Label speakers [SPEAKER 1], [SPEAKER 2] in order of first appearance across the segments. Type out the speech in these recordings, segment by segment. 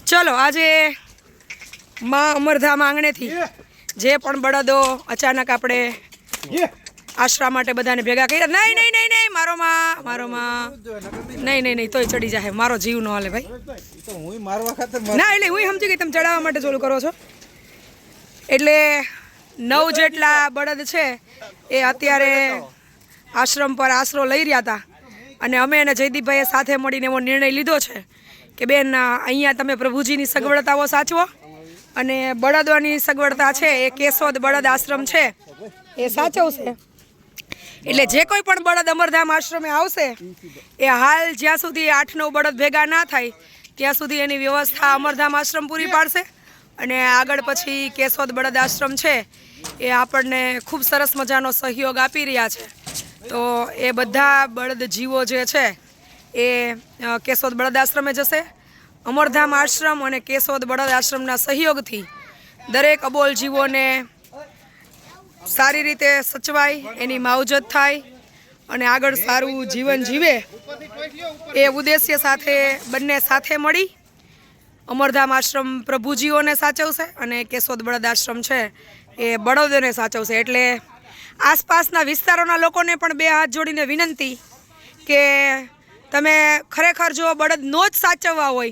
[SPEAKER 1] चलो आज माँ अमरधाम आंगणे थी जे पण बळदो अचानक आपणे आश्रम माटे बधाने भेगा कर्या। नहीं नहीं नहीं नहीं मारो माँ नहीं नहीं नहीं तोय चढ़ी जाए मारो जीव न हाले भाई ना एटले हुई समजी गई तमे चढ़ावा माटे चालू करो छो। एटले 9 जेटला बळद छे ए अत्यारे आश्रम पर आसरो लई रह्या हता अने अमे अने जयदीपभाઈએ साथे मळीने एवो निर्णय लीधो छे के बेन अहींया तमे प्रभुजीनी सगवड़ताओ साचवो अने बळदोनी सगवड़ता छे ए केशोद बळद आश्रम छे ए साचवशे। એટલે જે કોઈ પણ બળદ અમરધામ આશ્રમે આવશે એ હાલ જ્યાં સુધી 8-9 બળદ ભેગા ના થાય ત્યાં સુધી એની વ્યવસ્થા અમરધામ આશ્રમ પૂરી પાડશે અને આગળ પછી કેશોદ બળદ આશ્રમ છે એ આપણને ખૂબ સરસ મજાનો સહયોગ આપી રહ્યા છે। તો એ બધા બળદ જીવો જે છે એ કેશોદ બળદ આશ્રમે જશે। અમરધામ આશ્રમ અને કેશોદ બળદ આશ્રમના સહયોગથી દરેક અબોલ જીવોને सारी रीते सचवाय एनी मावजत थाय अने आगळ सारू जीवन जीवे ए उद्देश्य साथे बंने साथे मळी अमरधाम आश्रम प्रभुजीओने साचवशे अने केशोद बळद आश्रम छे ए बळदोने साचवशे। एटले आसपासना विस्तारोना लोकोने पण बे हाथ जोड़ीने विनंती के तमे खरेखर जो बळद नो ज साचववा होय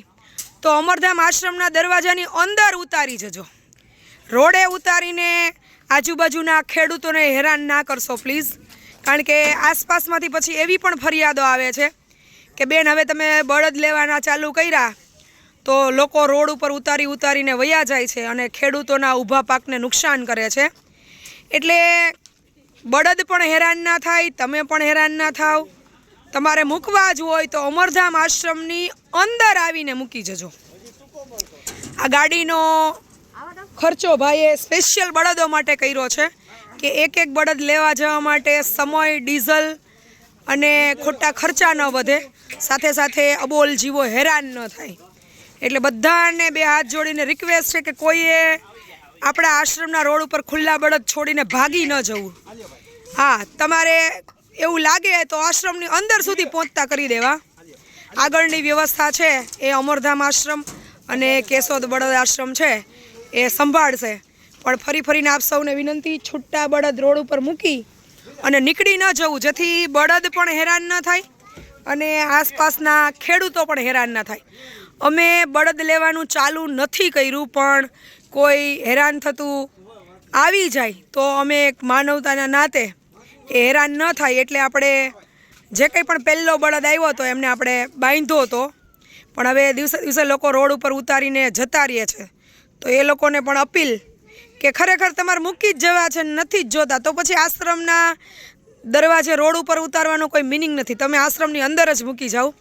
[SPEAKER 1] तो अमरधाम आश्रमना दरवाजानी अंदर उतारी जजो। रोडे उतारीने आजूबाजूना खेडूतोने हैरान ना करशो प्लीज, कारण के आसपासमांथी पछी एवी पण फरियादो आवे छे के बेन हवे तमे बळद लेवाना चालू कर्या तो लोको रोड पर उतारी उतारीने वया जाय छे अने खेडूतोना ऊभा पाकने नुकसान करे छे। एटले बळद पण हैरान ना थाय, तमे पण हैरान ना थाव। तमारे मूकवा ज होय तो अमरधाम आश्रमनी अंदर आवीने मूकी जजो। आ गाडीनो खर्चो भाईए स्पेशियल बळदो माटे कर्यो छे कि एक एक बळद लेवा जवा माटे समय डीजल अने खोटा खर्चा न वधे, साथे साथे अबोल जीवो हैरान न थाय। एटले बधाने बे हाथ जोड़ीने रिक्वेस्ट छे कि कोईए आपणा आश्रमना रोड पर खुल्ला बळद छोड़ीने भागी न जवुं। हाँ, तमारे एवुं लागे तो आश्रमनी अंदर सुधी पहोंचता करी देवा। आगळनी व्यवस्था छे ए अमरधाम आश्रम अने केशोद बळद आश्रम छे ए संभाळशे। पण फरी फरीने आप सौने विनंती छूटा बळद रोड पर मूकी अने नीकળી न जवुं जेथी बळद पण हैरान न थाय अने आसपासना खेडूतो पण हैरान न थाय। अमे बळद लेवानुं चालू नथी कर्युं पण कोई हैरान थतुं आवी जाय तो अमे एक मानवताना नाते ए हैरान न थाय एटले आपणे जे कंई पण पहेलो बळद आव्यो तो एमने आपणे बांध्यो हतो पण हवे दिवसे दिवसे लोको रोड पर उतारीने जता रहे छे। तो ए लोकोने पण अपील के खरेखर तमारे मूकी ज जवा छे नथी ज जोता तो पछी आश्रमना दरवाजे रोड पर उतारवानो कोई मीनिंग नथी, तमे आश्रमनी अंदर ज मूकी जाओ।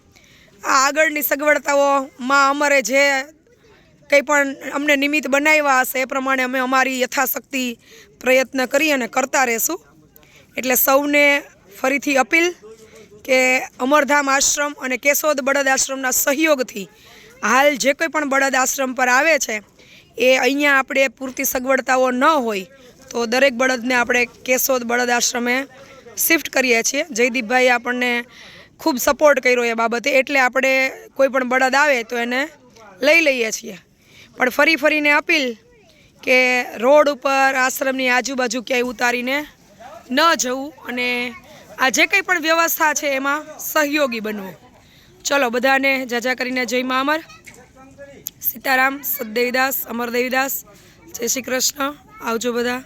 [SPEAKER 1] आ आगळनी सगवड़ताओ मां अमरे जे कंई पण अमने निमित्त बनाव्या हशे ए प्रमाणे अमे अमारी यथाशक्ति प्रयत्न करी अने करता रहेशुं। एटले सौने फरीथी अपील के अमरधाम आश्रम अने केशोद बळद आश्रमना सहयोगथी हाल जे कोई पण बळद आश्रम पर आवे छे ए अहींया आपणे पूरती सगवड़ताओ न होय तो दरेक बळदने आपणे केशोद बळद आश्रमे शिफ्ट करीए छीए। जयदीपभाई आपणने खूब सपोर्ट कर्यो ए बाबते एटले आपणे कोई पण बळद आवे तो एने लई लईए छीए। पण फरी फरीने अपील के रोड पर आश्रमनी आजूबाजू क्यांय उतारीने न जवुं अने आ जे कंई पण व्यवस्था छे एमां सहयोगी बनवो। चलो बधाने जाजा करीने जय मां अमर, सीताराम, सतदेवीदास, अमरदेवीदास, जय श्री कृष्ण। आवजो बधा।